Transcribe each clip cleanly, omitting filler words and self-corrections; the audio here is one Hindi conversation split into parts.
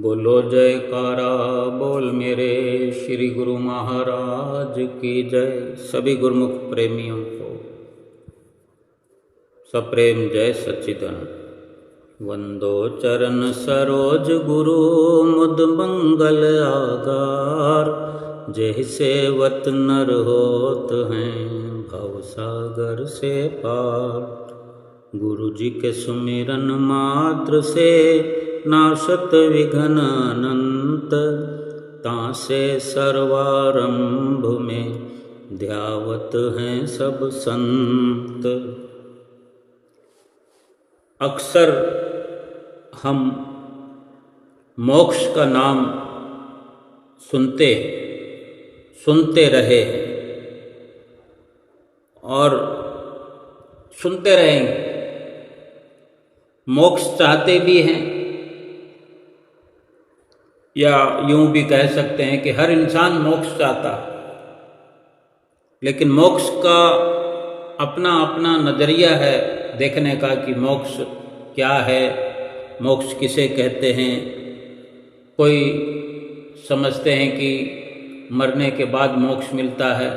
बोलो जयकारा बोल मेरे श्री गुरु महाराज की जय। सभी गुरुमुख प्रेमियों को सप्रेम जय सच्चिदानंद। वंदो चरण सरोज गुरु मुद मंगल आगार। जैसे वत नर होत हैं भव सागर से पार। गुरु जी के सुमिरन मात्र से नाशत विघ्न अनंत। तासे सर्वारंभ में ध्यावत हैं सब संत। अक्सर हम मोक्ष का नाम सुनते रहे और सुनते रहेंगे। मोक्ष चाहते भी हैं, या यूं भी कह सकते हैं कि हर इंसान मोक्ष चाहता है, लेकिन मोक्ष का अपना अपना नज़रिया है देखने का कि मोक्ष क्या है, मोक्ष किसे कहते हैं। कोई समझते हैं कि मरने के बाद मोक्ष मिलता है,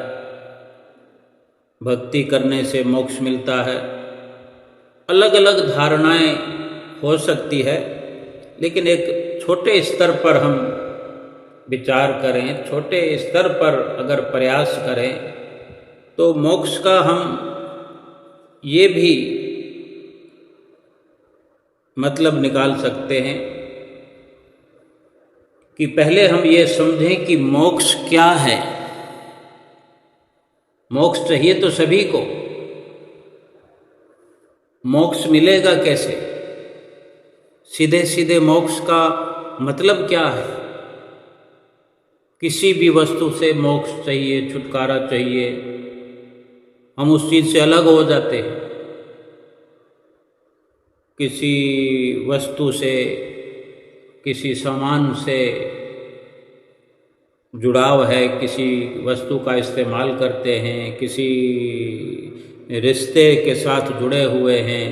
भक्ति करने से मोक्ष मिलता है। अलग अलग धारणाएं हो सकती है, लेकिन एक छोटे स्तर पर हम विचार करें, छोटे स्तर पर अगर प्रयास करें तो मोक्ष का हम ये भी मतलब निकाल सकते हैं कि पहले हम ये समझें कि मोक्ष क्या है। मोक्ष चाहिए तो सभी को, मोक्ष मिलेगा कैसे? सीधे सीधे मोक्ष का मतलब क्या है? किसी भी वस्तु से मोक्ष चाहिए, छुटकारा चाहिए, हम उस चीज़ से अलग हो जाते हैं। किसी वस्तु से, किसी सामान से जुड़ाव है, किसी वस्तु का इस्तेमाल करते हैं, किसी रिश्ते के साथ जुड़े हुए हैं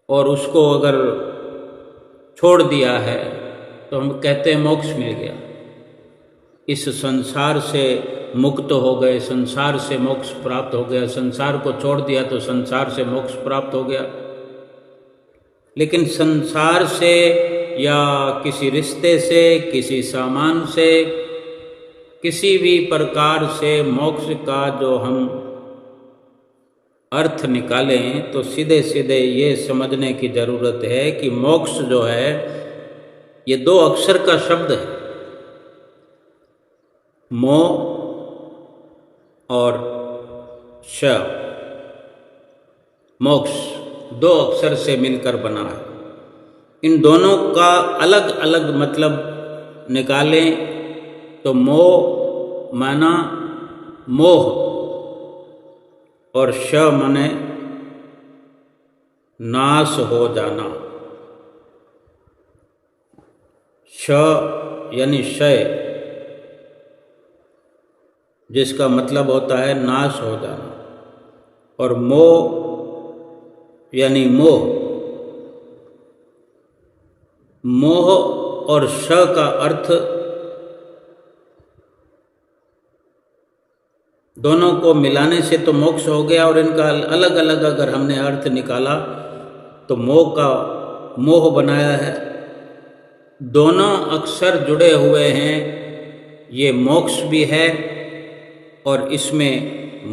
और उसको अगर छोड़ दिया है तो हम कहते हैं मोक्ष मिल गया। इस संसार से मुक्त हो गए, संसार से मोक्ष प्राप्त हो गया। संसार को छोड़ दिया तो संसार से मोक्ष प्राप्त हो गया। लेकिन संसार से या किसी रिश्ते से, किसी सामान से, किसी भी प्रकार से मोक्ष का जो हम अर्थ निकालें तो सीधे सीधे ये समझने की ज़रूरत है कि मोक्ष जो है ये दो अक्षर का शब्द है। मो और श, मोक्ष दो अक्षर से मिलकर बना है। इन दोनों का अलग अलग मतलब निकालें तो मो माना मोह और श माने नाश हो जाना। श यानी क्षय, जिसका मतलब होता है नाश हो जाना, और मोह यानी मोह। मोह और श का अर्थ दोनों को मिलाने से तो मोक्ष हो गया, और इनका अलग अलग अगर हमने अर्थ निकाला तो मोह बनाया है। दोनों अक्षर जुड़े हुए हैं, ये मोक्ष भी है और इसमें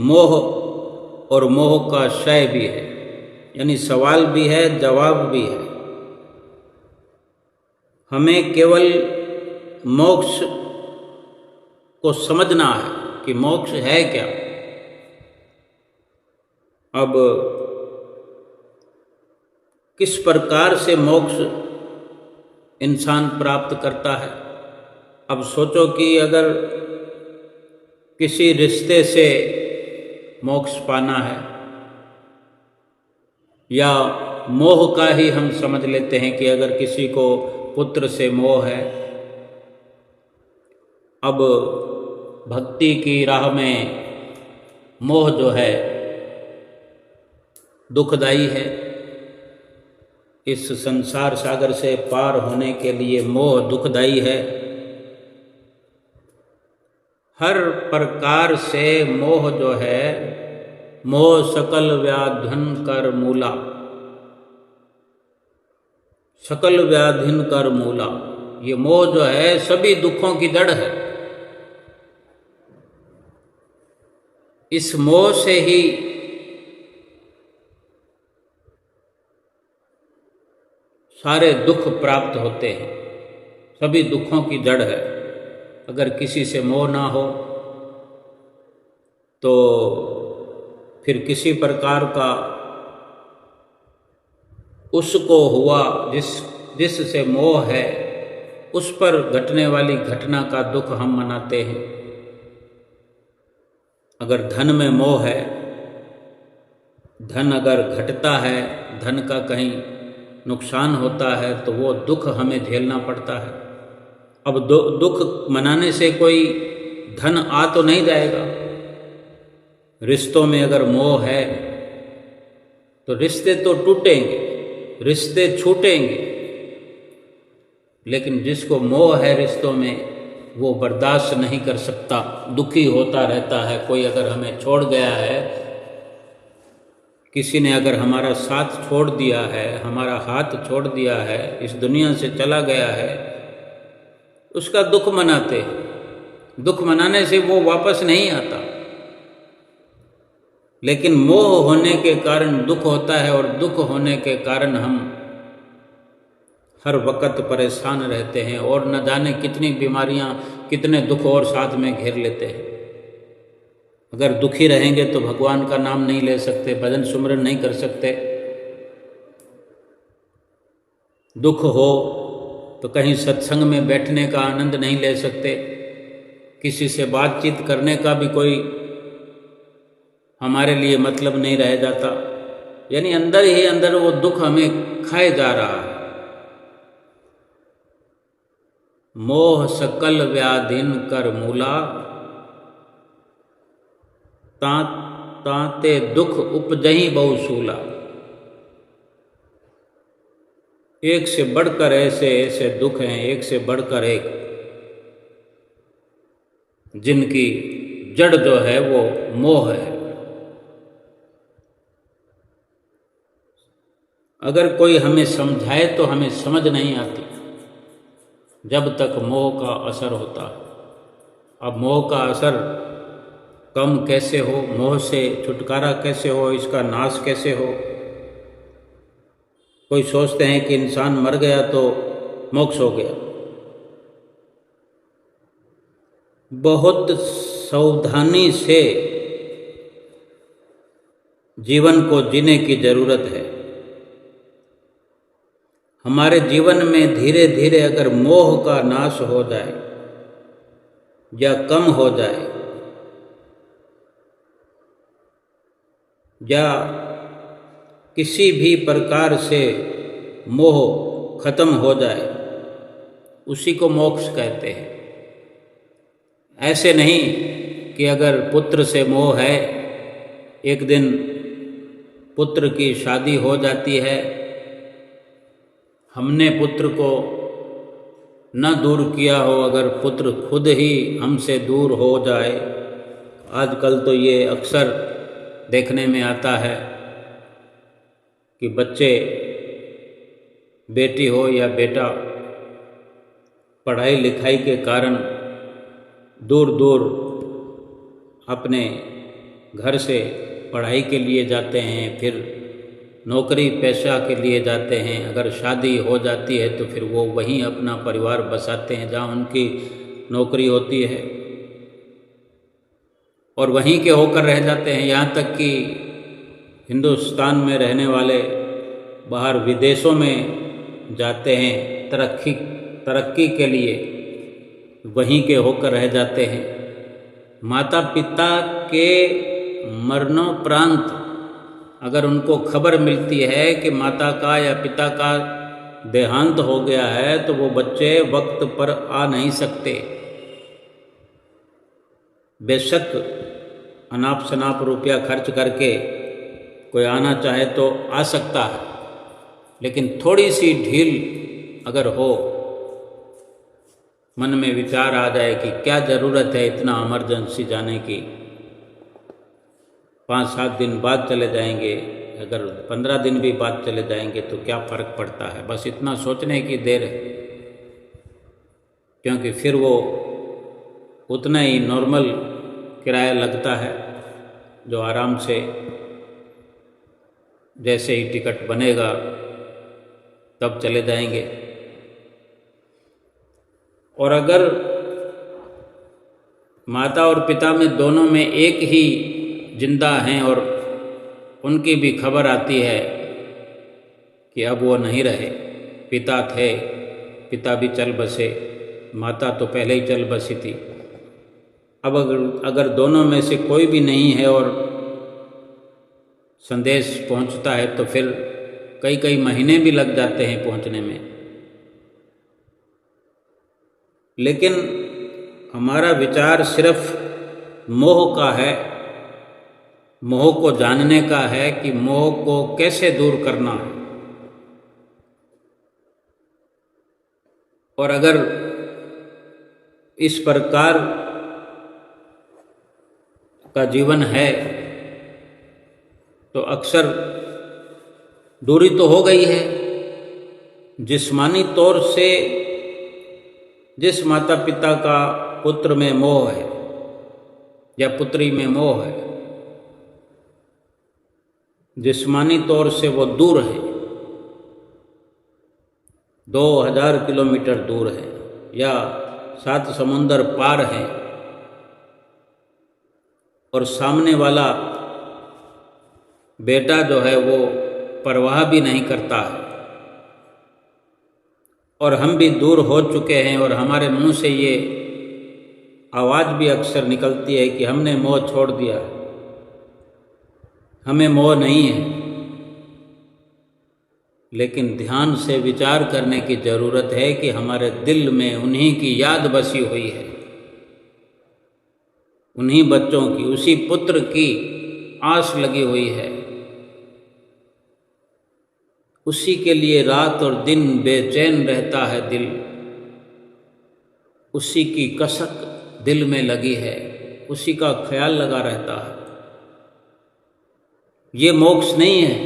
मोह और मोह का क्षय भी है, यानी सवाल भी है, जवाब भी है। हमें केवल मोक्ष को समझना है कि मोक्ष है क्या। अब किस प्रकार से मोक्ष इंसान प्राप्त करता है? अब सोचो कि अगर किसी रिश्ते से मोक्ष पाना है, या मोह का ही हम समझ लेते हैं कि अगर किसी को पुत्र से मोह है। अब भक्ति की राह में मोह जो है दुखदाई है। इस संसार सागर से पार होने के लिए मोह दुखदाई है। हर प्रकार से मोह जो है, मोह सकल व्याधिन कर मूला, सकल व्याधिन कर मूला। ये मोह जो है सभी दुखों की जड़ है। इस मोह से ही सारे दुख प्राप्त होते हैं, सभी दुखों की जड़ है। अगर किसी से मोह ना हो तो फिर किसी प्रकार का उसको हुआ जिससे मोह है, उस पर घटने वाली घटना का दुख हम मनाते हैं। अगर धन में मोह है, धन अगर घटता है, धन का कहीं नुकसान होता है तो वो दुख हमें झेलना पड़ता है। अब दुख मनाने से कोई धन आ तो नहीं जाएगा। रिश्तों में अगर मोह है तो रिश्ते तो टूटेंगे, रिश्ते छूटेंगे, लेकिन जिसको मोह है रिश्तों में वो बर्दाश्त नहीं कर सकता, दुखी होता रहता है। कोई अगर हमें छोड़ गया है, किसी ने अगर हमारा साथ छोड़ दिया है, हमारा हाथ छोड़ दिया है, इस दुनिया से चला गया है, उसका दुख मनाते हैं। दुख मनाने से वो वापस नहीं आता, लेकिन मोह होने के कारण दुख होता है, और दुख होने के कारण हम हर वक्त परेशान रहते हैं और न जाने कितनी बीमारियां, कितने दुख और साथ में घेर लेते हैं। अगर दुखी रहेंगे तो भगवान का नाम नहीं ले सकते, भजन सुमरन नहीं कर सकते। दुख हो तो कहीं सत्संग में बैठने का आनंद नहीं ले सकते, किसी से बातचीत करने का भी कोई हमारे लिए मतलब नहीं रह जाता। यानी अंदर ही अंदर वो दुख हमें खाए जा रहा है। मोह सकल व्याधिन कर मूला, ताते दुख उपजही बहुसूला। एक से बढ़कर ऐसे ऐसे दुख हैं, एक से बढ़कर एक, जिनकी जड़ जो है वो मोह है। अगर कोई हमें समझाए तो हमें समझ नहीं आती जब तक मोह का असर होता है। अब मोह का असर कम कैसे हो, मोह से छुटकारा कैसे हो, इसका नाश कैसे हो। कोई सोचते हैं कि इंसान मर गया तो मोक्ष हो गया। बहुत सावधानी से जीवन को जीने की जरूरत है। हमारे जीवन में धीरे धीरे अगर मोह का नाश हो जाए या कम हो जाए, या किसी भी प्रकार से मोह खत्म हो जाए, उसी को मोक्ष कहते हैं। ऐसे नहीं कि अगर पुत्र से मोह है, एक दिन पुत्र की शादी हो जाती है, हमने पुत्र को न दूर किया हो, अगर पुत्र खुद ही हमसे दूर हो जाए। आजकल तो ये अक्सर देखने में आता है कि बच्चे, बेटी हो या बेटा, पढ़ाई लिखाई के कारण दूर दूर अपने घर से पढ़ाई के लिए जाते हैं, फिर नौकरी पेशा के लिए जाते हैं। अगर शादी हो जाती है तो फिर वो वहीं अपना परिवार बसाते हैं जहाँ उनकी नौकरी होती है, और वहीं के होकर रह जाते हैं। यहाँ तक कि हिंदुस्तान में रहने वाले बाहर विदेशों में जाते हैं तरक्की के लिए, वहीं के होकर रह जाते हैं। माता पिता के मरणोपरांत अगर उनको खबर मिलती है कि माता का या पिता का देहांत हो गया है तो वो बच्चे वक्त पर आ नहीं सकते। बेशक अनाप शनाप रुपया खर्च करके कोई आना चाहे तो आ सकता है, लेकिन थोड़ी सी ढील अगर हो, मन में विचार आ जाए कि क्या ज़रूरत है इतना इमरजेंसी जाने की, 5-7 दिन बाद चले जाएंगे, अगर 15 दिन भी बाद चले जाएंगे तो क्या फ़र्क पड़ता है, बस इतना सोचने की देर है। क्योंकि फिर वो उतना ही नॉर्मल किराया लगता है जो आराम से जैसे ही टिकट बनेगा तब चले जाएंगे। और अगर माता और पिता में दोनों में एक ही जिंदा हैं और उनकी भी खबर आती है कि अब वो नहीं रहे, पिता थे, पिता भी चल बसे, माता तो पहले ही चल बसी थी, अब अगर दोनों में से कोई भी नहीं है और संदेश पहुंचता है तो फिर कई कई महीने भी लग जाते हैं पहुंचने में। लेकिन हमारा विचार सिर्फ मोह का है, मोह को जानने का है कि मोह को कैसे दूर करना है। और अगर इस प्रकार का जीवन है तो अक्सर दूरी तो हो गई है। जिस्मानी तौर से जिस माता पिता का पुत्र में मोह है या पुत्री में मोह है, जिस्मानी तौर से वो दूर है, 2000 किलोमीटर दूर है या 7 समुंदर पार है, और सामने वाला बेटा जो है वो परवाह भी नहीं करता है, और हम भी दूर हो चुके हैं और हमारे मुंह से ये आवाज़ भी अक्सर निकलती है कि हमने मोह छोड़ दिया, हमें मोह नहीं है। लेकिन ध्यान से विचार करने की ज़रूरत है कि हमारे दिल में उन्हीं की याद बसी हुई है, उन्हीं बच्चों की, उसी पुत्र की आस लगी हुई है, उसी के लिए रात और दिन बेचैन रहता है दिल, उसी की कसक दिल में लगी है, उसी का ख्याल लगा रहता है। ये मोक्ष नहीं है,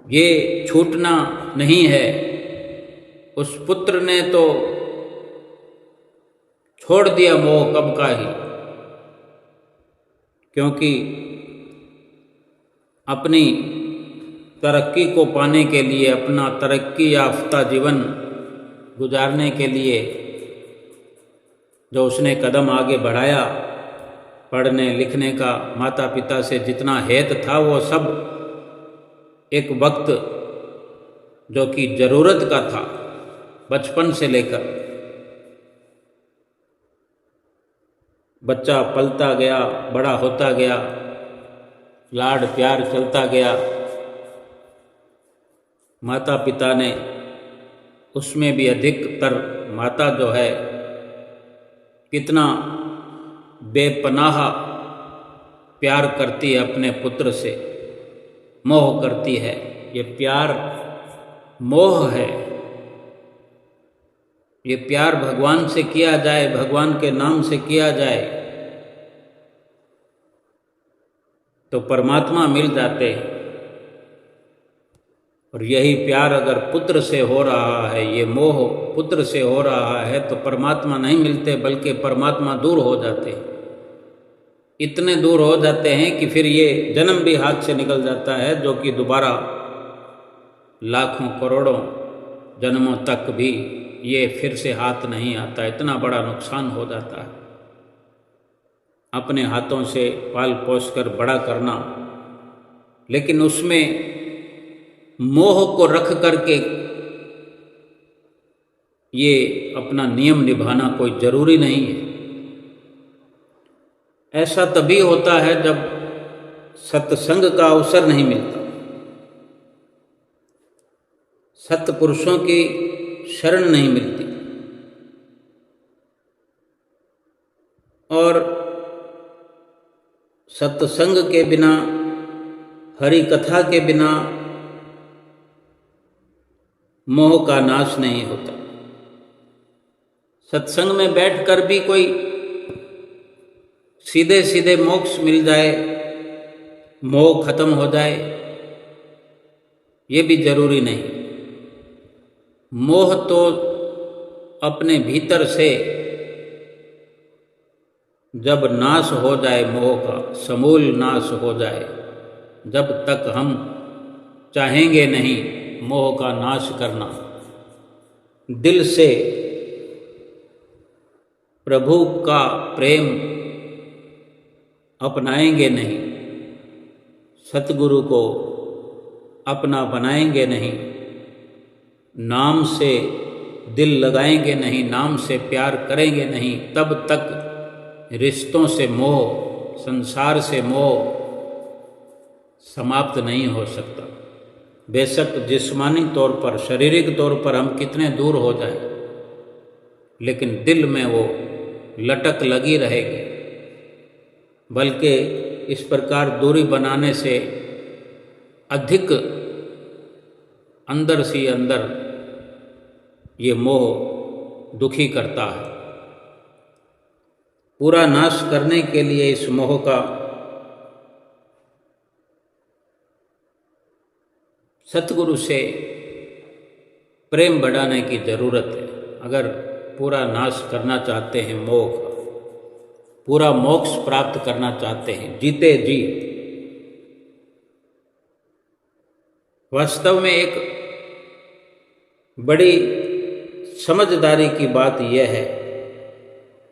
ये छूटना नहीं है। उस पुत्र ने तो छोड़ दिया मोह कब का ही, क्योंकि अपनी तरक्की को पाने के लिए, अपना तरक्की याफ्ता जीवन गुजारने के लिए जो उसने कदम आगे बढ़ाया, पढ़ने लिखने का माता पिता से जितना हेत था वो सब एक वक्त जो कि ज़रूरत का था, बचपन से लेकर बच्चा पलता गया, बड़ा होता गया, लाड प्यार चलता गया, माता पिता ने उसमें भी अधिकतर माता जो है कितना बेपनाह प्यार करती है अपने पुत्र से, मोह करती है। ये प्यार मोह है। ये प्यार भगवान से किया जाए, भगवान के नाम से किया जाए तो परमात्मा मिल जाते हैं। और यही प्यार अगर पुत्र से हो रहा है, ये मोह पुत्र से हो रहा है, तो परमात्मा नहीं मिलते बल्कि परमात्मा दूर हो जाते हैं। इतने दूर हो जाते हैं कि फिर ये जन्म भी हाथ से निकल जाता है, जो कि दोबारा लाखों करोड़ों जन्मों तक भी ये फिर से हाथ नहीं आता। इतना बड़ा नुकसान हो जाता है। अपने हाथों से पाल पोस कर बड़ा करना, लेकिन उसमें मोह को रख करके ये अपना नियम निभाना कोई ज़रूरी नहीं है। ऐसा तभी होता है जब सत्संग का अवसर नहीं मिलता, सत्पुरुषों की शरण नहीं मिलती, और सत्संग के बिना हरि कथा के बिना मोह का नाश नहीं होता। सत्संग में बैठकर भी कोई सीधे सीधे मोक्ष मिल जाए, मोह खत्म हो जाए, ये भी जरूरी नहीं। मोह तो अपने भीतर से जब नाश हो जाए, मोह का समूल नाश हो जाए, जब तक हम चाहेंगे नहीं मोह का नाश करना, दिल से प्रभु का प्रेम अपनाएंगे नहीं, सतगुरु को अपना बनाएंगे नहीं, नाम से दिल लगाएंगे नहीं, नाम से प्यार करेंगे नहीं, तब तक रिश्तों से मोह, संसार से मोह समाप्त नहीं हो सकता। बेशक जिस्मानी तौर पर, शारीरिक तौर पर हम कितने दूर हो जाएं, लेकिन दिल में वो लटक लगी रहेगी। बल्कि इस प्रकार दूरी बनाने से अधिक अंदर से अंदर ये मोह दुखी करता है। पूरा नाश करने के लिए इस मोह का सतगुरु से प्रेम बढ़ाने की जरूरत है। अगर पूरा नाश करना चाहते हैं मोह का, पूरा मोक्ष प्राप्त करना चाहते हैं जीते जी, वास्तव में एक बड़ी समझदारी की बात यह है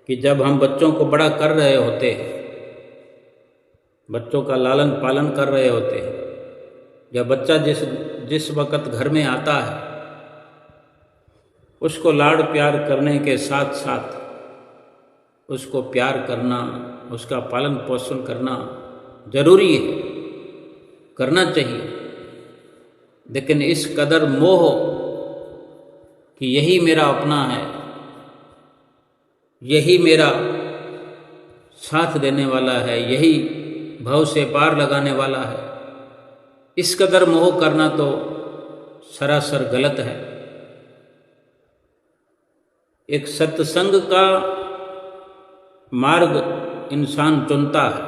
कि जब हम बच्चों को बड़ा कर रहे होते हैं, बच्चों का लालन पालन कर रहे होते हैं, या बच्चा जिस वक़्त घर में आता है उसको लाड़ प्यार करने के साथ साथ उसको प्यार करना, उसका पालन पोषण करना जरूरी है, करना चाहिए। लेकिन इस कदर मोह कि यही मेरा अपना है, यही मेरा साथ देने वाला है, यही भव से पार लगाने वाला है, इस कदर मोह करना तो सरासर गलत है। एक सत्संग का मार्ग इंसान चुनता है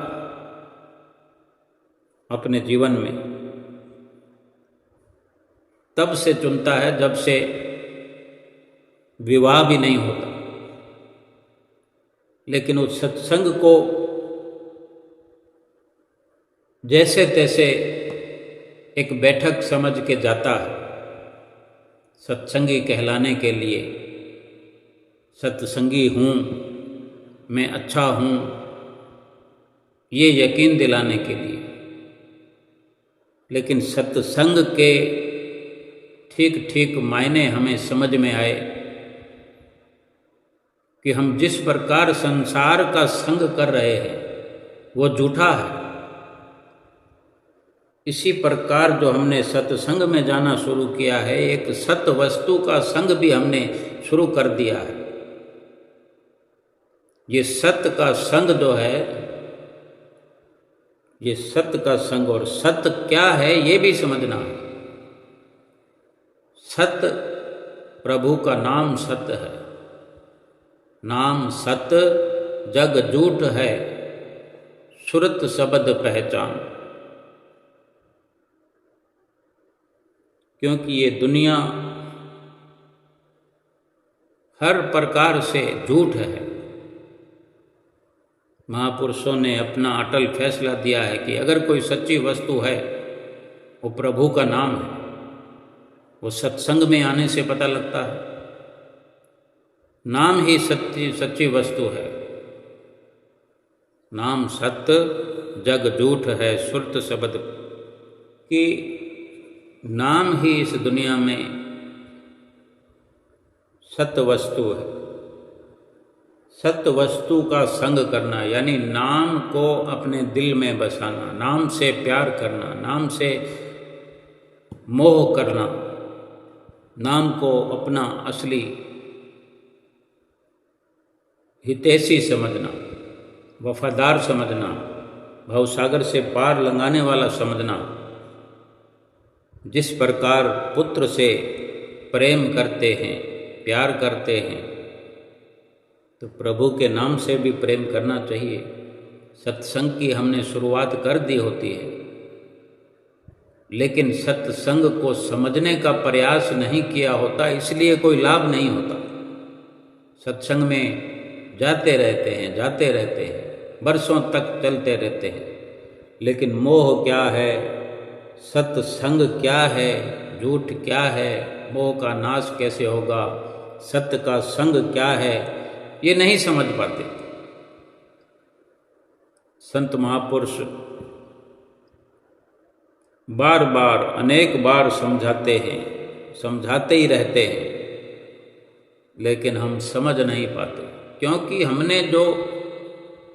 अपने जीवन में, तब से चुनता है जब से विवाह भी नहीं होता। लेकिन उस सत्संग को जैसे तैसे एक बैठक समझ के जाता है, सत्संगी कहलाने के लिए, सत्संगी हूँ, मैं अच्छा हूँ, ये यकीन दिलाने के लिए। लेकिन सत्संग के ठीक ठीक मायने हमें समझ में आए कि हम जिस प्रकार संसार का संग कर रहे हैं वो झूठा है। इसी प्रकार जो हमने सत्संग में जाना शुरू किया है, एक सत वस्तु का संग भी हमने शुरू कर दिया है। ये सत्य का संग जो है, ये सत्य का संग, और सत्य क्या है ये भी समझना है। सत्य प्रभु का नाम सत्य है, नाम सत्य जग झूठ है, सुरत शब्द पहचान। क्योंकि ये दुनिया हर प्रकार से झूठ है। महापुरुषों ने अपना अटल फैसला दिया है कि अगर कोई सच्ची वस्तु है वो प्रभु का नाम है। वो सत्संग में आने से पता लगता है। नाम ही सच्ची वस्तु है। नाम सत्य जग झूठ है, सुरत शब्द की नाम ही इस दुनिया में सत्य वस्तु है। सत्य वस्तु का संग करना यानी नाम को अपने दिल में बसाना, नाम से प्यार करना, नाम से मोह करना, नाम को अपना असली हितैषी समझना, वफादार समझना, भवसागर से पार लंघाने वाला समझना, जिस प्रकार पुत्र से प्रेम करते हैं, प्यार करते हैं, तो प्रभु के नाम से भी प्रेम करना चाहिए। सत्संग की हमने शुरुआत कर दी होती है, लेकिन सत्संग को समझने का प्रयास नहीं किया होता, इसलिए कोई लाभ नहीं होता। सत्संग में जाते रहते हैं, बरसों तक चलते रहते हैं, लेकिन मोह क्या है, सत्संग क्या है, झूठ क्या है, मोह का नाश कैसे होगा, सत्य का संग क्या है, ये नहीं समझ पाते। संत महापुरुष बार बार अनेक बार समझाते हैं, समझाते ही रहते हैं, लेकिन हम समझ नहीं पाते, क्योंकि हमने जो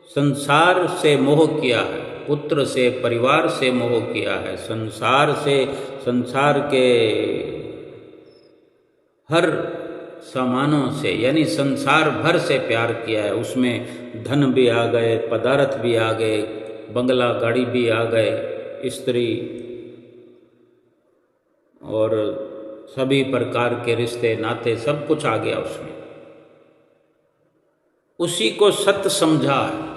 संसार से मोह किया है, पुत्र से, परिवार से मोह किया है, संसार से, संसार के हर सामानों से, यानी संसार भर से प्यार किया है। उसमें धन भी आ गए, पदार्थ भी आ गए, बंगला गाड़ी भी आ गए, स्त्री और सभी प्रकार के रिश्ते नाते, सब कुछ आ गया उसमें। उसी को सत्य समझा है,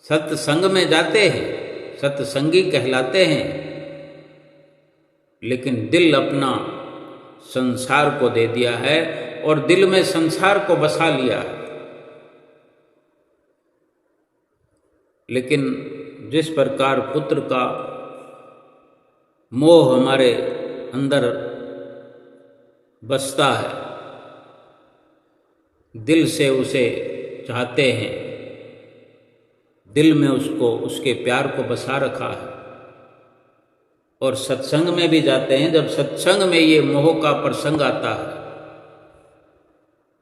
सत्संग में जाते हैं, सत्संगी कहलाते हैं, लेकिन दिल अपना संसार को दे दिया है और दिल में संसार को बसा लिया है। लेकिन जिस प्रकार पुत्र का मोह हमारे अंदर बसता है, दिल से उसे चाहते हैं, दिल में उसको, उसके प्यार को बसा रखा है। और सत्संग में भी जाते हैं, जब सत्संग में ये मोह का प्रसंग आता है,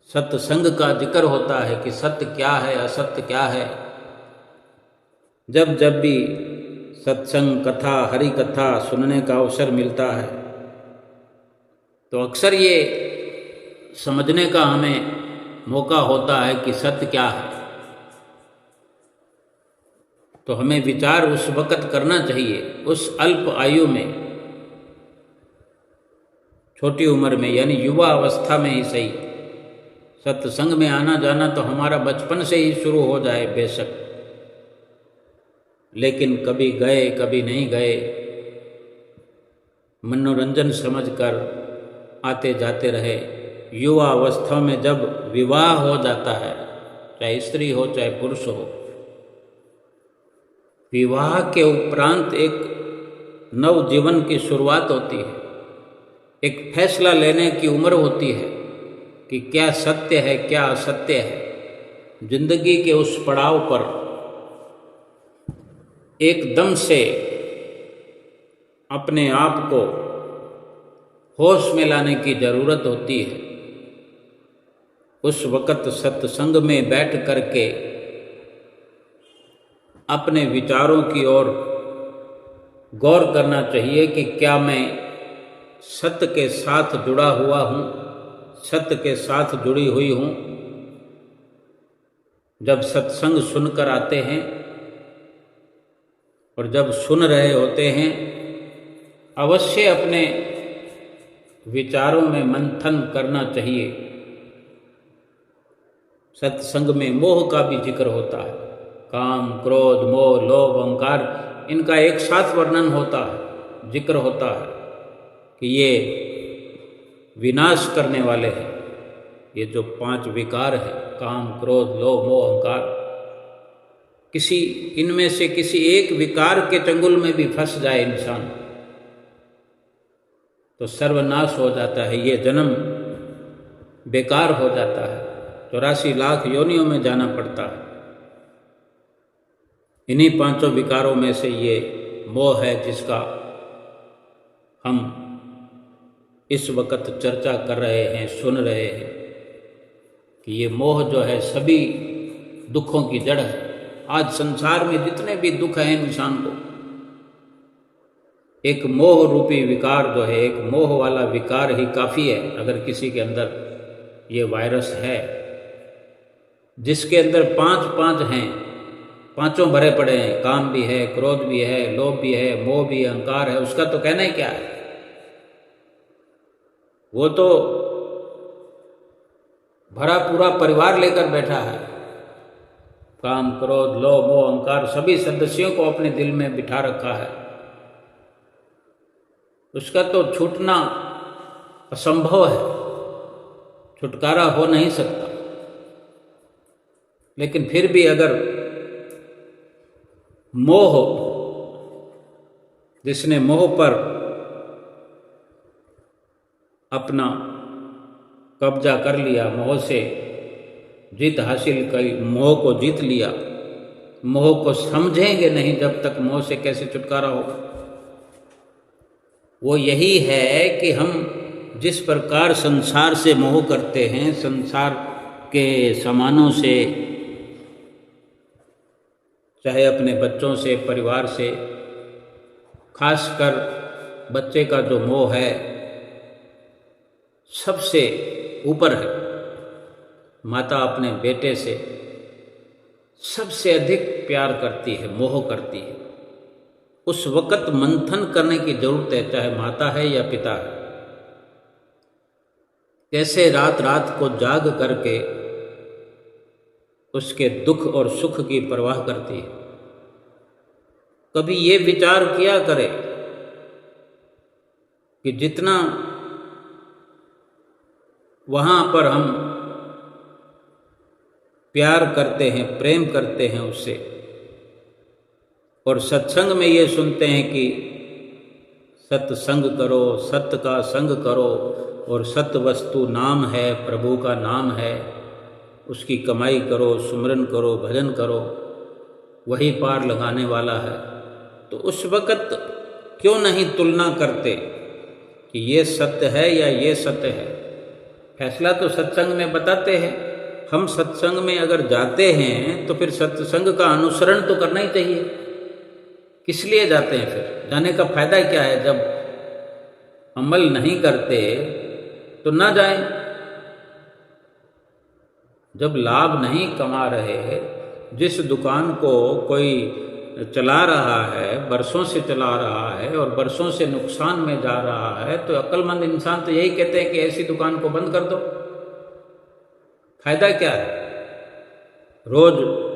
सत्संग का जिक्र होता है कि सत्य क्या है, असत्य क्या है, जब जब भी सत्संग, कथा, हरि कथा सुनने का अवसर मिलता है, तो अक्सर ये समझने का हमें मौका होता है कि सत्य क्या है। तो हमें विचार उस वक़्त करना चाहिए, उस अल्प आयु में, छोटी उम्र में, यानी युवा अवस्था में ही सही। सत्संग में आना जाना तो हमारा बचपन से ही शुरू हो जाए बेशक, लेकिन कभी गए कभी नहीं गए, मनोरंजन समझकर आते जाते रहे। युवा अवस्था में जब विवाह हो जाता है, चाहे स्त्री हो चाहे पुरुष हो, विवाह के उपरांत एक नव जीवन की शुरुआत होती है, एक फैसला लेने की उम्र होती है कि क्या सत्य है, क्या असत्य है। जिंदगी के उस पड़ाव पर एकदम से अपने आप को होश में लाने की जरूरत होती है। उस वक़्त सत्संग में बैठ करके अपने विचारों की ओर गौर करना चाहिए कि क्या मैं सत्य के साथ जुड़ा हुआ हूँ, सत्य के साथ जुड़ी हुई हूँ। जब सत्संग सुनकर आते हैं और जब सुन रहे होते हैं, अवश्य अपने विचारों में मंथन करना चाहिए। सत्संग में मोह का भी जिक्र होता है, काम, क्रोध, मोह, लोभ, अहंकार, इनका एक साथ वर्णन होता है, जिक्र होता है कि ये विनाश करने वाले हैं। ये जो 5 विकार हैं, काम, क्रोध, लोभ, मोह, अहंकार, किसी इनमें से किसी एक विकार के चंगुल में भी फंस जाए इंसान तो सर्वनाश हो जाता है, ये जन्म बेकार हो जाता है, 84 लाख योनियों में जाना पड़ता है। इन्हीं 5 विकारों में से ये मोह है जिसका हम इस वक्त चर्चा कर रहे हैं, सुन रहे हैं कि ये मोह जो है सभी दुखों की जड़ है। आज संसार में जितने भी दुख हैं इंसान को, एक मोह रूपी विकार जो है, एक मोह वाला विकार ही काफ़ी है। अगर किसी के अंदर ये वायरस है, जिसके अंदर 5 हैं, 5 भरे पड़े हैं, काम भी है, क्रोध भी है, लोभ भी है, मोह भी, अहंकार है, उसका तो कहना ही क्या है। वो तो भरा पूरा परिवार लेकर बैठा है, काम क्रोध लोभ मोह अहंकार सभी सदस्यों को अपने दिल में बिठा रखा है। उसका तो छूटना असंभव है, छुटकारा हो नहीं सकता। लेकिन फिर भी अगर मोह, जिसने मोह पर अपना कब्जा कर लिया, मोह से जीत हासिल करी, मोह को जीत लिया, मोह को समझेंगे नहीं जब तक मोह से कैसे छुटकारा होगा। वो यही है कि हम जिस प्रकार संसार से मोह करते हैं, संसार के सामानों से, चाहे अपने बच्चों से, परिवार से, खासकर बच्चे का जो मोह है सबसे ऊपर है। माता अपने बेटे से सबसे अधिक प्यार करती है, मोह करती है। उस वक़्त मंथन करने की जरूरत है, चाहे माता है या पिता है। कैसे रात रात को जाग करके उसके दुख और सुख की परवाह करती है। कभी ये विचार किया करे कि जितना वहाँ पर हम प्यार करते हैं, प्रेम करते हैं उससे, और सत्संग में ये सुनते हैं कि सत्संग करो, सत्य का संग करो, और सत्य वस्तु नाम है, प्रभु का नाम है, उसकी कमाई करो, सुमरन करो, भजन करो, वही पार लगाने वाला है। तो उस वक़्त क्यों नहीं तुलना करते कि ये सत्य है या ये सत्य है। फैसला तो सत्संग में बताते हैं। हम सत्संग में अगर जाते हैं तो फिर सत्संग का अनुसरण तो करना ही चाहिए। किस लिए जाते हैं फिर? जाने का फायदा क्या है? जब अमल नहीं करते तो ना जाएं। जब लाभ नहीं कमा रहे, जिस दुकान को कोई चला रहा है, बरसों से चला रहा है और बरसों से नुकसान में जा रहा है, तो अक्लमंद इंसान तो यही कहते हैं कि ऐसी दुकान को बंद कर दो। फायदा क्या है? रोज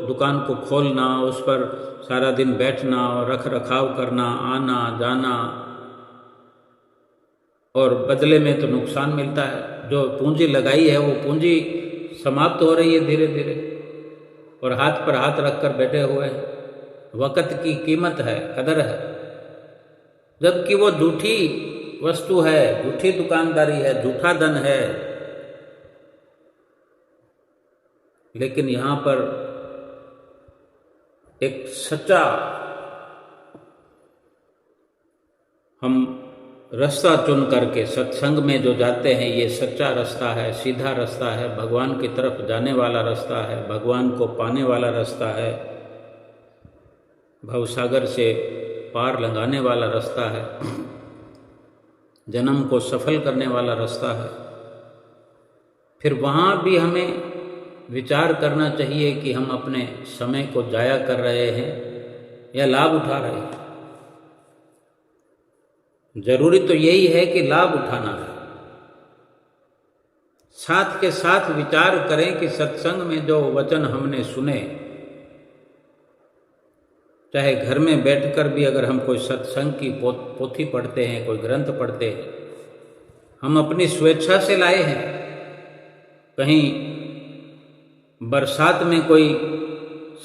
दुकान को खोलना, उस पर सारा दिन बैठना और रख रखाव करना, आना जाना, और बदले में तो नुकसान मिलता है। जो पूंजी लगाई है वो पूंजी समाप्त हो रही है धीरे धीरे, और हाथ पर हाथ रखकर बैठे हुए हैं। वक़्त की कीमत है, कदर है, जबकि वो झूठी वस्तु है, झूठी दुकानदारी है, झूठा धन है। लेकिन यहाँ पर एक सच्चा हम रास्ता चुन करके सत्संग में जो जाते हैं, ये सच्चा रास्ता है, सीधा रास्ता है, भगवान की तरफ जाने वाला रास्ता है, भगवान को पाने वाला रास्ता है, भवसागर से पार लगाने वाला रास्ता है, जन्म को सफल करने वाला रास्ता है। फिर वहाँ भी हमें विचार करना चाहिए कि हम अपने समय को जाया कर रहे हैं या लाभ उठा रहे हैं। जरूरी तो यही है कि लाभ उठाना है। साथ के साथ विचार करें कि सत्संग में जो वचन हमने सुने, चाहे घर में बैठकर भी अगर हम कोई सत्संग की पोथी पढ़ते हैं, कोई ग्रंथ पढ़ते हैं, हम अपनी स्वेच्छा से लाए हैं। कहीं बरसात में कोई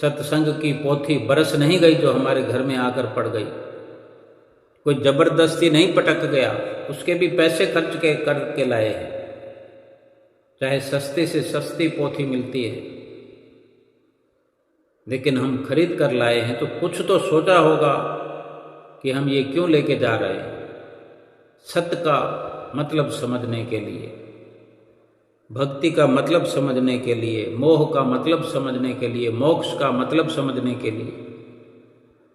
सत्संग की पोथी बरस नहीं गई जो हमारे घर में आकर पड़ गई। कोई जबरदस्ती नहीं पटक गया, उसके भी पैसे खर्च के करके लाए हैं। चाहे सस्ती से सस्ती पोथी मिलती है, लेकिन हम खरीद कर लाए हैं, तो कुछ तो सोचा होगा कि हम ये क्यों लेके जा रहे हैं। सत्य का मतलब समझने के लिए, भक्ति का मतलब समझने के लिए, मोह का मतलब समझने के लिए, मोक्ष का मतलब समझने के लिए।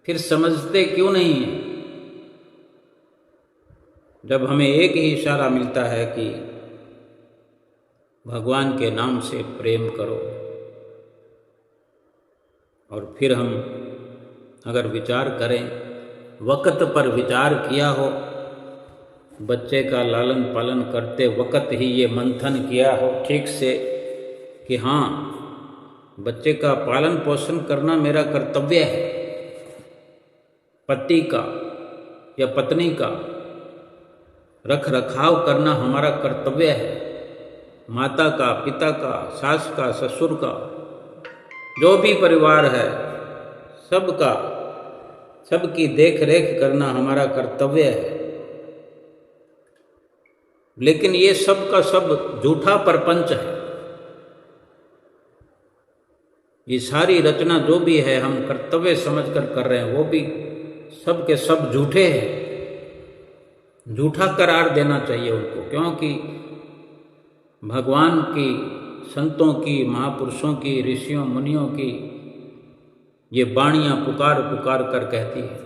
फिर समझते क्यों नहीं हैं? जब हमें एक ही इशारा मिलता है कि भगवान के नाम से प्रेम करो, और फिर हम अगर विचार करें, वक़्त पर विचार किया हो बच्चे का लालन पालन करते वक्त ही ये मंथन किया हो ठीक से कि हाँ, बच्चे का पालन पोषण करना मेरा कर्तव्य है, पति का या पत्नी का रख रखाव करना हमारा कर्तव्य है, माता का, पिता का, सास का, ससुर का, जो भी परिवार है सबका, सबकी देख रेख करना हमारा कर्तव्य है। लेकिन ये सब का सब झूठा परपंच है। ये सारी रचना जो भी है हम कर्तव्य समझकर कर रहे हैं, वो भी सब के सब झूठे हैं। झूठा करार देना चाहिए उनको, क्योंकि भगवान की, संतों की, महापुरुषों की, ऋषियों मुनियों की ये वाणियां पुकार पुकार कर कहती है।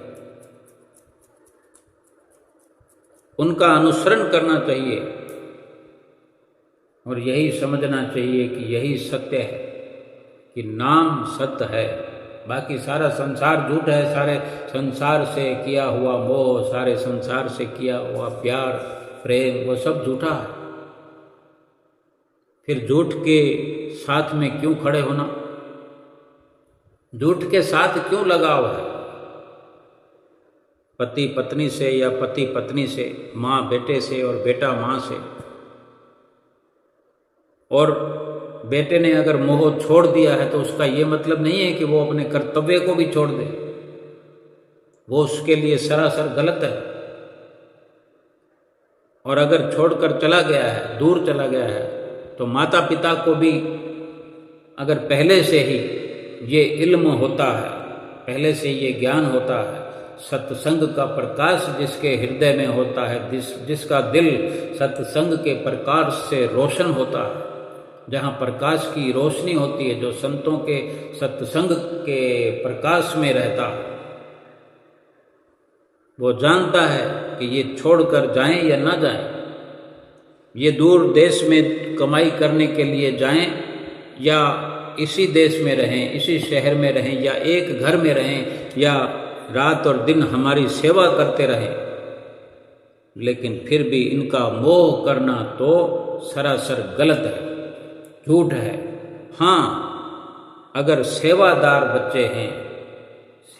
उनका अनुसरण करना चाहिए और यही समझना चाहिए कि यही सत्य है, कि नाम सत्य है, बाकी सारा संसार झूठ है। सारे संसार से किया हुआ मोह, सारे संसार से किया हुआ प्यार प्रेम, वो सब झूठा है। फिर झूठ के साथ में क्यों खड़े होना, झूठ के साथ क्यों लगाव है? पति पत्नी से या पति पत्नी से, माँ बेटे से और बेटा माँ से। और बेटे ने अगर मोह छोड़ दिया है तो उसका ये मतलब नहीं है कि वो अपने कर्तव्य को भी छोड़ दे, वो उसके लिए सरासर गलत है। और अगर छोड़कर चला गया है, दूर चला गया है, तो माता पिता को भी अगर पहले से ही ये इल्म होता है, पहले से ये ज्ञान होता है, सत्संग का प्रकाश जिसके हृदय में होता है, जिसका दिल सत्संग के प्रकाश से रोशन होता है, जहाँ प्रकाश की रोशनी होती है, जो संतों के सत्संग के प्रकाश में रहता है, वो जानता है कि ये छोड़कर जाएं या ना जाएं, ये दूर देश में कमाई करने के लिए जाएं या इसी देश में रहें, इसी शहर में रहें, या एक घर में रहें, या रात और दिन हमारी सेवा करते रहें, लेकिन फिर भी इनका मोह करना तो सरासर गलत है, झूठ है। हाँ, अगर सेवादार बच्चे हैं,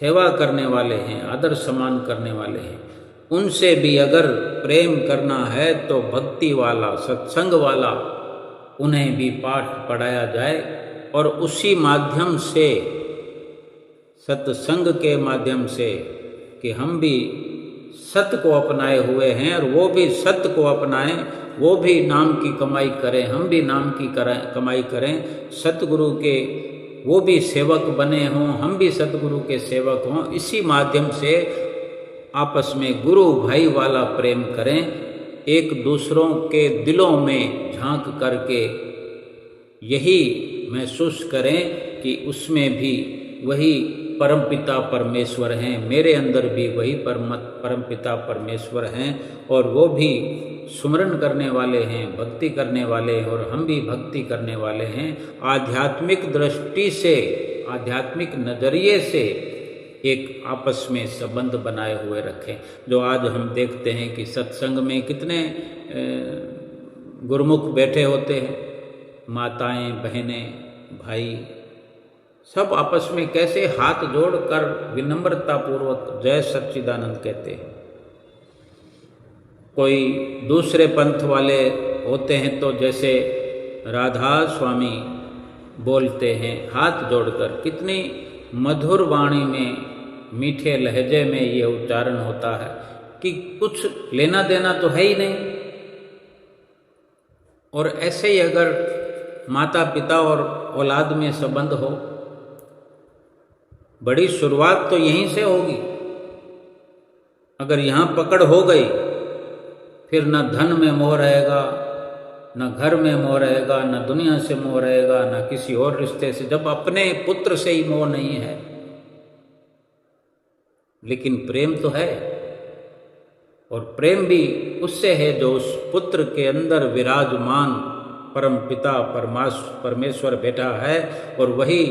सेवा करने वाले हैं, आदर सम्मान करने वाले हैं, उनसे भी अगर प्रेम करना है तो भक्ति वाला, सत्संग वाला उन्हें भी पाठ पढ़ाया जाए, और उसी माध्यम से, सत्संग के माध्यम से, कि हम भी सत्य को अपनाए हुए हैं और वो भी सत्य को अपनाएं, वो भी नाम की कमाई करें, हम भी नाम की कमाई करें, सतगुरु के वो भी सेवक बने हों, हम भी सतगुरु के सेवक हों। इसी माध्यम से आपस में गुरु भाई वाला प्रेम करें, एक दूसरों के दिलों में झांक करके यही महसूस करें कि उसमें भी वही परमपिता परमेश्वर हैं, मेरे अंदर भी वही परमपिता परमेश्वर हैं, और वो भी सुमरन करने वाले हैं, भक्ति करने वाले हैं, और हम भी भक्ति करने वाले हैं। आध्यात्मिक दृष्टि से, आध्यात्मिक नज़रिए से एक आपस में संबंध बनाए हुए रखें। जो आज हम देखते हैं कि सत्संग में कितने गुरुमुख बैठे होते हैं, माताएं, बहनें, भाई, सब आपस में कैसे हाथ जोड़कर विनम्रता पूर्वक जय सच्चिदानंद कहते हैं। कोई दूसरे पंथ वाले होते हैं तो जैसे राधा स्वामी बोलते हैं हाथ जोड़कर, कितनी मधुर वाणी में, मीठे लहजे में ये उच्चारण होता है कि कुछ लेना देना तो है ही नहीं। और ऐसे ही अगर माता पिता और औलाद में संबंध हो, बड़ी शुरुआत तो यहीं से होगी। अगर यहाँ पकड़ हो गई, फिर न धन में मोह रहेगा, न घर में मोह रहेगा, न दुनिया से मोह रहेगा, न किसी और रिश्ते से। जब अपने पुत्र से ही मोह नहीं है, लेकिन प्रेम तो है, और प्रेम भी उससे है जो उस पुत्र के अंदर विराजमान परम पिता परमेश्वर बैठा है, और वही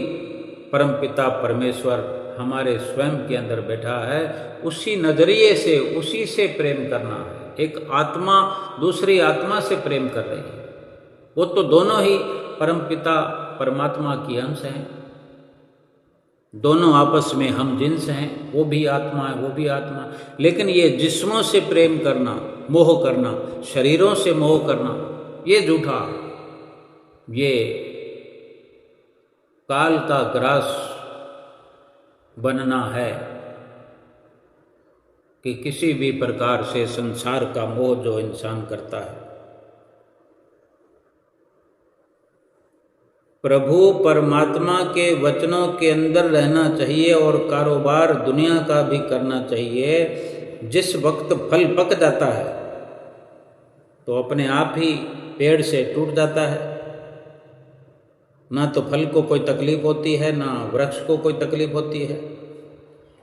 परम पिता परमेश्वर हमारे स्वयं के अंदर बैठा है। उसी नजरिए से, उसी से प्रेम करना है। एक आत्मा दूसरी आत्मा से प्रेम कर रही है। वो तो दोनों ही परमपिता परमात्मा की अंश हैं, दोनों आपस में हम जिन्स हैं, वो भी आत्मा है वो भी आत्मा है। लेकिन ये जिस्मों से प्रेम करना, मोह करना, शरीरों से मोह करना, ये झूठा, ये काल का ग्रास बनना है कि किसी भी प्रकार से संसार का मोह जो इंसान करता है। प्रभु परमात्मा के वचनों के अंदर रहना चाहिए और कारोबार दुनिया का भी करना चाहिए। जिस वक्त फल पक जाता है तो अपने आप ही पेड़ से टूट जाता है, ना तो फल को कोई तकलीफ होती है ना वृक्ष को कोई तकलीफ होती है।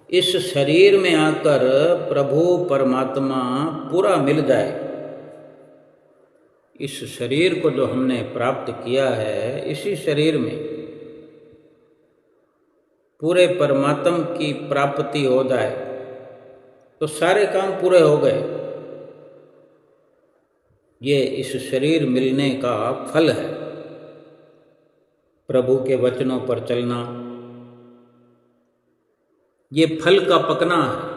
इस शरीर में आकर प्रभु परमात्मा पूरा मिल जाए, इस शरीर को जो हमने प्राप्त किया है, इसी शरीर में पूरे परमात्मा की प्राप्ति हो जाए तो सारे काम पूरे हो गए। ये इस शरीर मिलने का फल है, प्रभु के वचनों पर चलना, ये फल का पकना है।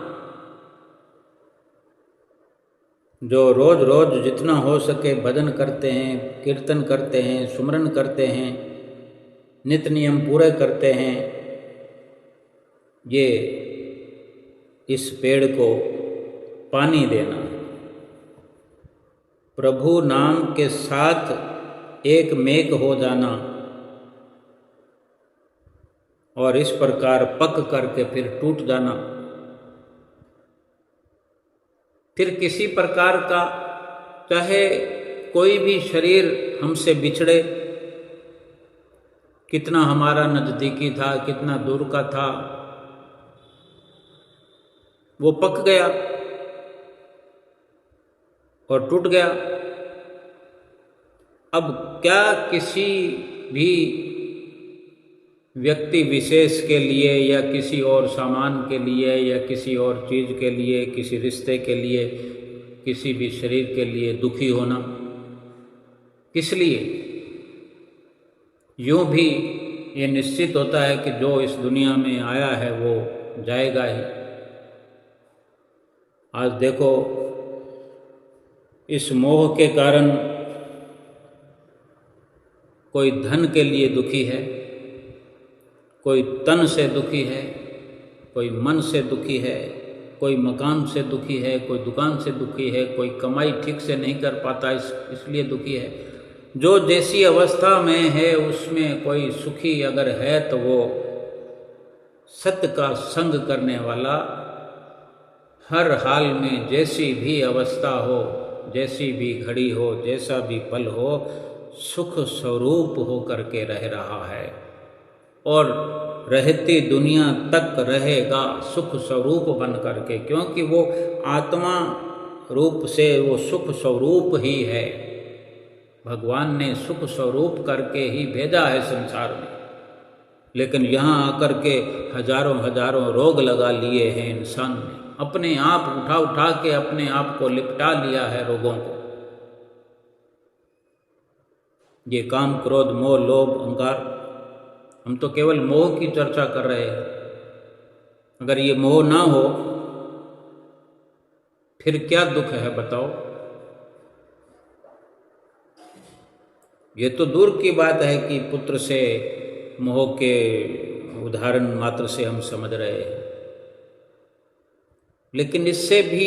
जो रोज रोज जितना हो सके भजन करते हैं, कीर्तन करते हैं, सुमरन करते हैं, नित्य नियम पूरे करते हैं, ये इस पेड़ को पानी देना है। प्रभु नाम के साथ एक मेघ हो जाना और इस प्रकार पक करके फिर टूट जाना। फिर किसी प्रकार का चाहे कोई भी शरीर हमसे बिछड़े, कितना हमारा नज़दीकी था, कितना दूर का था, वो पक गया और टूट गया। अब क्या किसी भी व्यक्ति विशेष के लिए या किसी और सामान के लिए या किसी और चीज़ के लिए, किसी रिश्ते के लिए, किसी भी शरीर के लिए दुखी होना किस लिए? यूँ भी ये निश्चित होता है कि जो इस दुनिया में आया है वो जाएगा ही। आज देखो, इस मोह के कारण कोई धन के लिए दुखी है, कोई तन से दुखी है, कोई मन से दुखी है, कोई मकान से दुखी है, कोई दुकान से दुखी है, कोई कमाई ठीक से नहीं कर पाता इसलिए दुखी है। जो जैसी अवस्था में है उसमें कोई सुखी अगर है तो वो सत्य का संग करने वाला हर हाल में जैसी भी अवस्था हो, जैसी भी घड़ी हो, जैसा भी पल हो, सुख स्वरूप हो करके रह रहा है और रहती दुनिया तक रहेगा सुख स्वरूप बन करके, क्योंकि वो आत्मा रूप से वो सुख स्वरूप ही है। भगवान ने सुख स्वरूप करके ही भेजा है संसार में, लेकिन यहाँ आकर के हजारों हजारों रोग लगा लिए हैं इंसान ने, अपने आप उठा उठा के अपने आप को लिपटा लिया है रोगों को। ये काम, क्रोध, मोह, लोभ, अहंकार, हम तो केवल मोह की चर्चा कर रहे हैं। अगर ये मोह ना हो फिर क्या दुख है बताओ? ये तो दूर की बात है कि पुत्र से मोह के उदाहरण मात्र से हम समझ रहे हैं, लेकिन इससे भी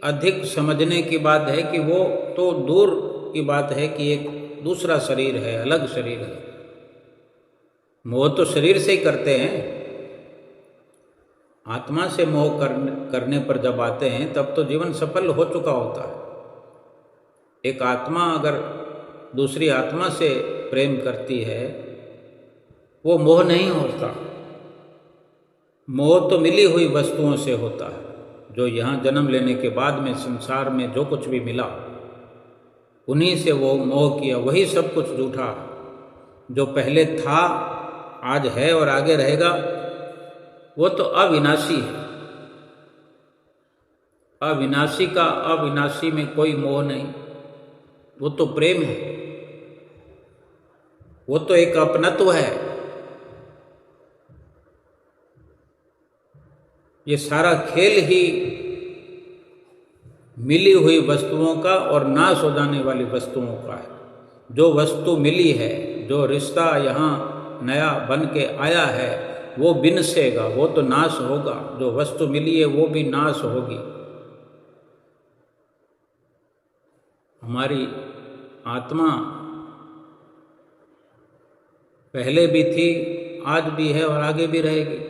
अधिक समझने की बात है कि वो तो दूर की बात है कि एक दूसरा शरीर है, अलग शरीर है। मोह तो शरीर से ही करते हैं, आत्मा से मोह करने पर जब आते हैं तब तो जीवन सफल हो चुका होता है। एक आत्मा अगर दूसरी आत्मा से प्रेम करती है वो मोह नहीं होता। मोह तो मिली हुई वस्तुओं से होता है, जो यहाँ जन्म लेने के बाद में संसार में जो कुछ भी मिला उन्हीं से वो मोह किया। वही सब कुछ झूठा, जो पहले था, आज है और आगे रहेगा, वो तो अविनाशी है। अविनाशी का अविनाशी में कोई मोह नहीं, वो तो प्रेम है, वो तो एक अपनत्व है। ये सारा खेल ही मिली हुई वस्तुओं का और नाश हो जाने वाली वस्तुओं का है। जो वस्तु मिली है, जो रिश्ता यहाँ नया बन के आया है, वो बिनसेगा, वो तो नाश होगा। जो वस्तु मिली है वो भी नाश होगी। हमारी आत्मा पहले भी थी, आज भी है और आगे भी रहेगी।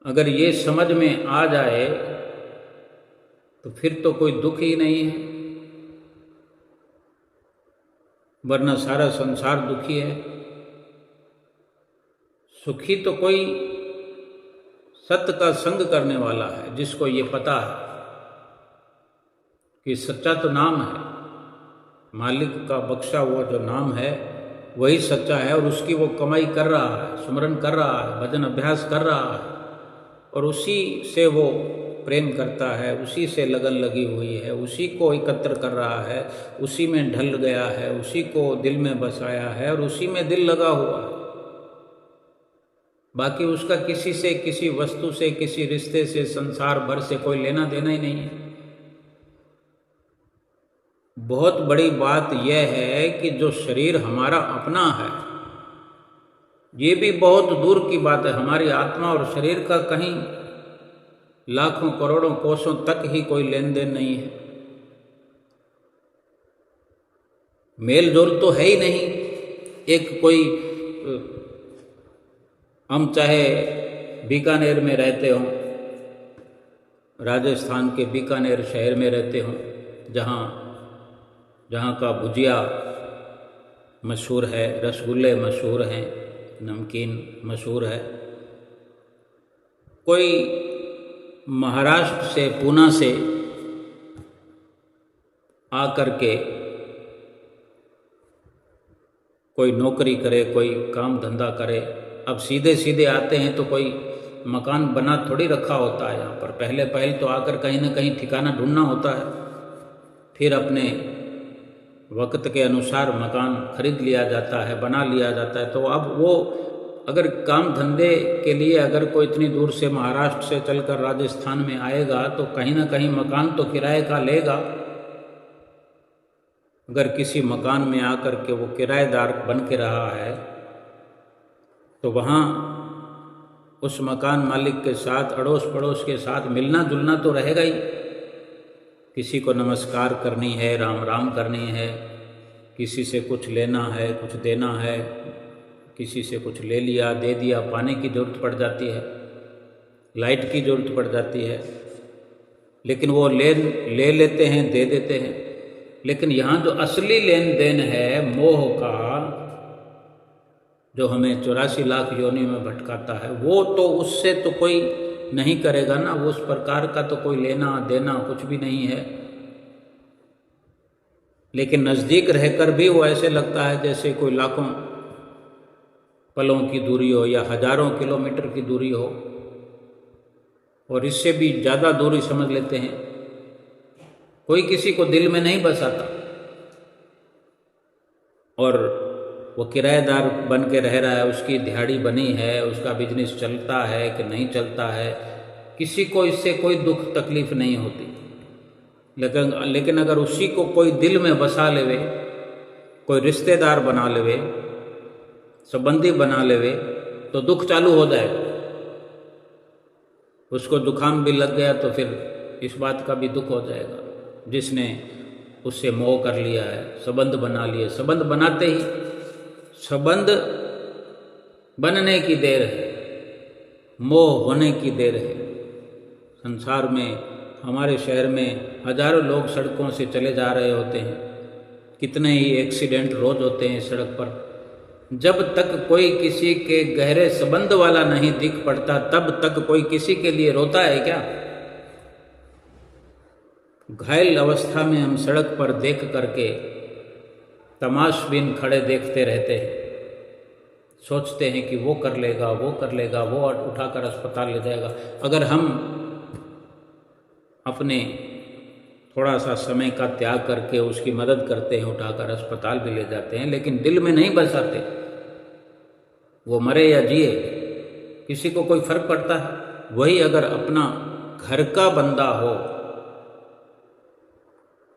अगर ये समझ में आ जाए तो फिर तो कोई दुख ही नहीं है, वरना सारा संसार दुखी है। सुखी तो कोई सत्य का संग करने वाला है, जिसको ये पता है कि सच्चा तो नाम है, मालिक का बख्शा हुआ जो नाम है वही सच्चा है, और उसकी वो कमाई कर रहा है, सुमरन कर रहा है, भजन अभ्यास कर रहा है, और उसी से वो प्रेम करता है, उसी से लगन लगी हुई है, उसी को एकत्र कर रहा है, उसी में ढल गया है, उसी को दिल में बसाया है और उसी में दिल लगा हुआ है। बाकी उसका किसी से, किसी वस्तु से, किसी रिश्ते से, संसार भर से कोई लेना देना ही नहीं है। बहुत बड़ी बात यह है कि जो शरीर हमारा अपना है, ये भी बहुत दूर की बात है। हमारी आत्मा और शरीर का कहीं लाखों करोड़ों कोसों तक ही कोई लेन देन नहीं है, मेल जोल तो है ही नहीं। एक कोई, हम चाहे बीकानेर में रहते हों, राजस्थान के बीकानेर शहर में रहते हों, जहाँ का भुजिया मशहूर है, रसगुल्ले मशहूर हैं, नमकीन मशहूर है। कोई महाराष्ट्र से, पूना से आकर के कोई नौकरी करे, कोई काम धंधा करे। अब सीधे सीधे आते हैं तो कोई मकान बना थोड़ी रखा होता है यहाँ पर। पहले तो आकर कहीं ना कहीं ठिकाना ढूंढना होता है, फिर अपने वक्त के अनुसार मकान खरीद लिया जाता है, बना लिया जाता है। तो अब वो अगर काम धंधे के लिए अगर कोई इतनी दूर से महाराष्ट्र से चलकर राजस्थान में आएगा तो कहीं ना कहीं मकान तो किराए का लेगा। अगर किसी मकान में आकर के वो किराएदार बन के रहा है तो वहाँ उस मकान मालिक के साथ, अड़ोस पड़ोस के साथ मिलना जुलना तो रहेगा ही। किसी को नमस्कार करनी है, राम राम करनी है, किसी से कुछ लेना है, कुछ देना है, किसी से कुछ ले लिया, दे दिया, पानी की ज़रूरत पड़ जाती है, लाइट की ज़रूरत पड़ जाती है, लेकिन वो ले लेते हैं, दे देते हैं। लेकिन यहाँ जो असली लेन देन है मोह का, जो हमें 84 लाख योनि में भटकाता है, वो तो उससे तो कोई नहीं करेगा ना। वो उस प्रकार का तो कोई लेना देना कुछ भी नहीं है। लेकिन नज़दीक रहकर भी वो ऐसे लगता है जैसे कोई लाखों पलों की दूरी हो या हजारों किलोमीटर की दूरी हो, और इससे भी ज़्यादा दूरी समझ लेते हैं। कोई किसी को दिल में नहीं बसाता, और वो किराएदार बन के रह रहा है, उसकी दिहाड़ी बनी है, उसका बिजनेस चलता है कि नहीं चलता है, किसी को इससे कोई दुख तकलीफ नहीं होती। लेकिन अगर उसी को कोई दिल में बसा लेवे, कोई रिश्तेदार बना लेवे, संबंधी बना लेवे, तो दुख चालू हो जाए। उसको जुकाम भी लग गया तो फिर इस बात का भी दुख हो जाएगा, जिसने उससे मोह कर लिया है, संबंध बना लिए। संबंध बनाते ही संबंध बनने की देर है, मोह होने की देर है। संसार में, हमारे शहर में हजारों लोग सड़कों से चले जा रहे होते हैं, कितने ही एक्सीडेंट रोज होते हैं सड़क पर। जब तक कोई किसी के गहरे संबंध वाला नहीं दिख पड़ता, तब तक कोई किसी के लिए रोता है क्या? घायल अवस्था में हम सड़क पर देख करके तमाशबीन खड़े देखते रहते हैं। सोचते हैं कि वो कर लेगा, वो कर लेगा, वो उठाकर अस्पताल ले जाएगा। अगर हम अपने थोड़ा सा समय का त्याग करके उसकी मदद करते हैं, उठाकर अस्पताल भी ले जाते हैं, लेकिन दिल में नहीं बसाते, वो मरे या जिए किसी को कोई फर्क पड़ता है। वही अगर अपना घर का बंदा हो,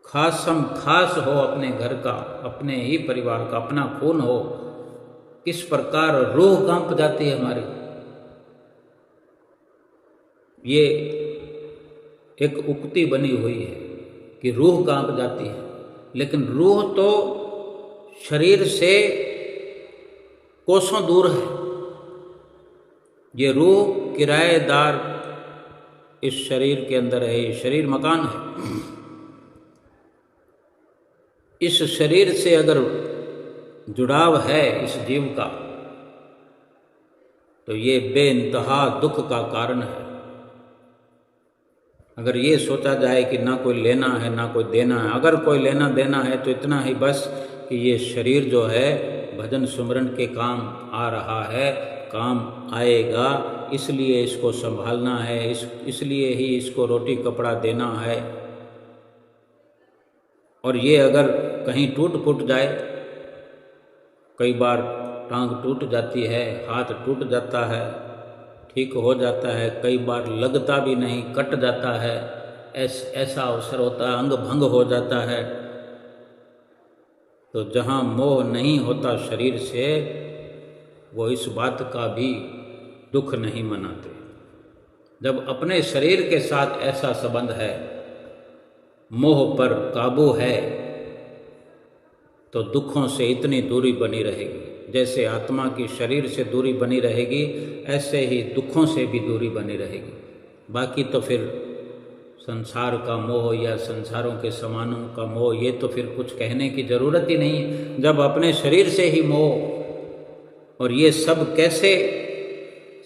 खासम खास हो, अपने घर का, अपने ही परिवार का, अपना खून हो, किस प्रकार रूह कांप जाती है हमारी। ये एक उक्ति बनी हुई है कि रूह कांप जाती है, लेकिन रूह तो शरीर से कोसों दूर है। ये रूह किराएदार इस शरीर के अंदर है, ये शरीर मकान है। इस शरीर से अगर जुड़ाव है इस जीव का, तो ये बेइंतहा दुख का कारण है। अगर ये सोचा जाए कि ना कोई लेना है ना कोई देना है, अगर कोई लेना देना है तो इतना ही बस कि ये शरीर जो है भजन सुमरन के काम आ रहा है, काम आएगा, इसलिए इसको संभालना है, इसलिए ही इसको रोटी कपड़ा देना है। और ये अगर कहीं टूट फूट जाए, कई बार टांग टूट जाती है, हाथ टूट जाता है, ठीक हो जाता है, कई बार लगता भी नहीं, कट जाता है, ऐसा अवसर होता है, अंग भंग हो जाता है। तो जहाँ मोह नहीं होता शरीर से, वो इस बात का भी दुख नहीं मनाते। जब अपने शरीर के साथ ऐसा संबंध है, मोह पर काबू है, तो दुखों से इतनी दूरी बनी रहेगी। जैसे आत्मा की शरीर से दूरी बनी रहेगी, ऐसे ही दुखों से भी दूरी बनी रहेगी। बाकी तो फिर संसार का मोह या संसारों के सामानों का मोह, ये तो फिर कुछ कहने की ज़रूरत ही नहीं है। जब अपने शरीर से ही मोह, और ये सब कैसे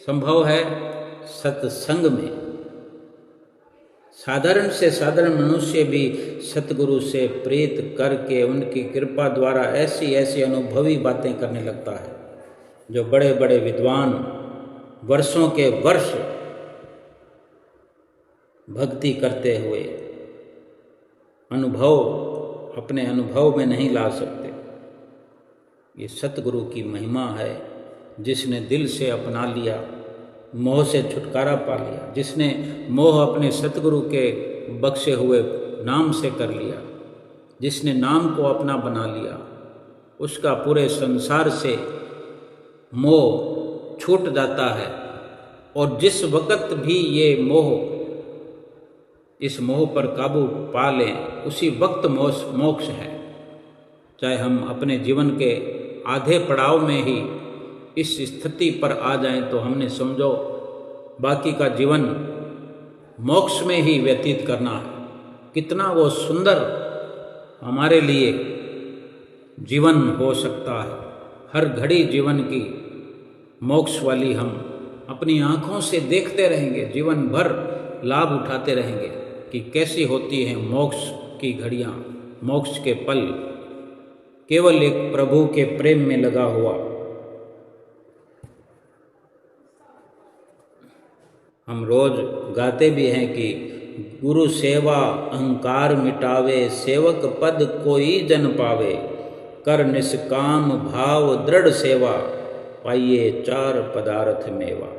संभव है? सत्संग में। साधारण से साधारण मनुष्य भी सतगुरु से प्रेत करके उनकी कृपा द्वारा ऐसी ऐसी अनुभवी बातें करने लगता है, जो बड़े बड़े विद्वान वर्षों के वर्ष भक्ति करते हुए अपने अनुभव में नहीं ला सकते। ये सतगुरु की महिमा है। जिसने दिल से अपना लिया, मोह से छुटकारा पा लिया, जिसने मोह अपने सतगुरु के बख्शे हुए नाम से कर लिया, जिसने नाम को अपना बना लिया, उसका पूरे संसार से मोह छूट जाता है। और जिस वक़्त भी ये इस मोह पर काबू पा लें, उसी वक्त मोक्ष है। चाहे हम अपने जीवन के आधे पड़ाव में ही इस स्थिति पर आ जाएं, तो हमने समझो बाकी का जीवन मोक्ष में ही व्यतीत करना है। कितना वो सुंदर हमारे लिए जीवन हो सकता है। हर घड़ी जीवन की मोक्ष वाली हम अपनी आँखों से देखते रहेंगे, जीवन भर लाभ उठाते रहेंगे कि कैसी होती हैं मोक्ष की घड़ियाँ, मोक्ष के पल, केवल एक प्रभु के प्रेम में लगा हुआ। हम रोज गाते भी हैं कि गुरु सेवा अहंकार मिटावे, सेवक पद कोई जन पावे, कर निष्काम भाव दृढ़ सेवा, पाइये चार पदार्थ मेवा।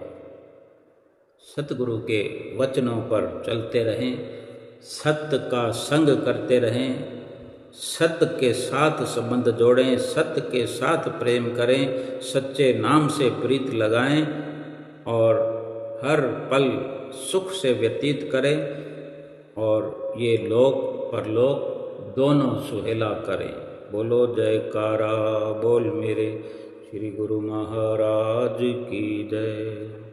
सतगुरु के वचनों पर चलते रहें, सत्य का संग करते रहें, सत्य के साथ संबंध जोड़ें, सत्य के साथ प्रेम करें, सच्चे नाम से प्रीत लगाएं और हर पल सुख से व्यतीत करें और ये लोक परलोक दोनों सुहेला करें। बोलो जयकारा बोल मेरे श्री गुरु महाराज की जय।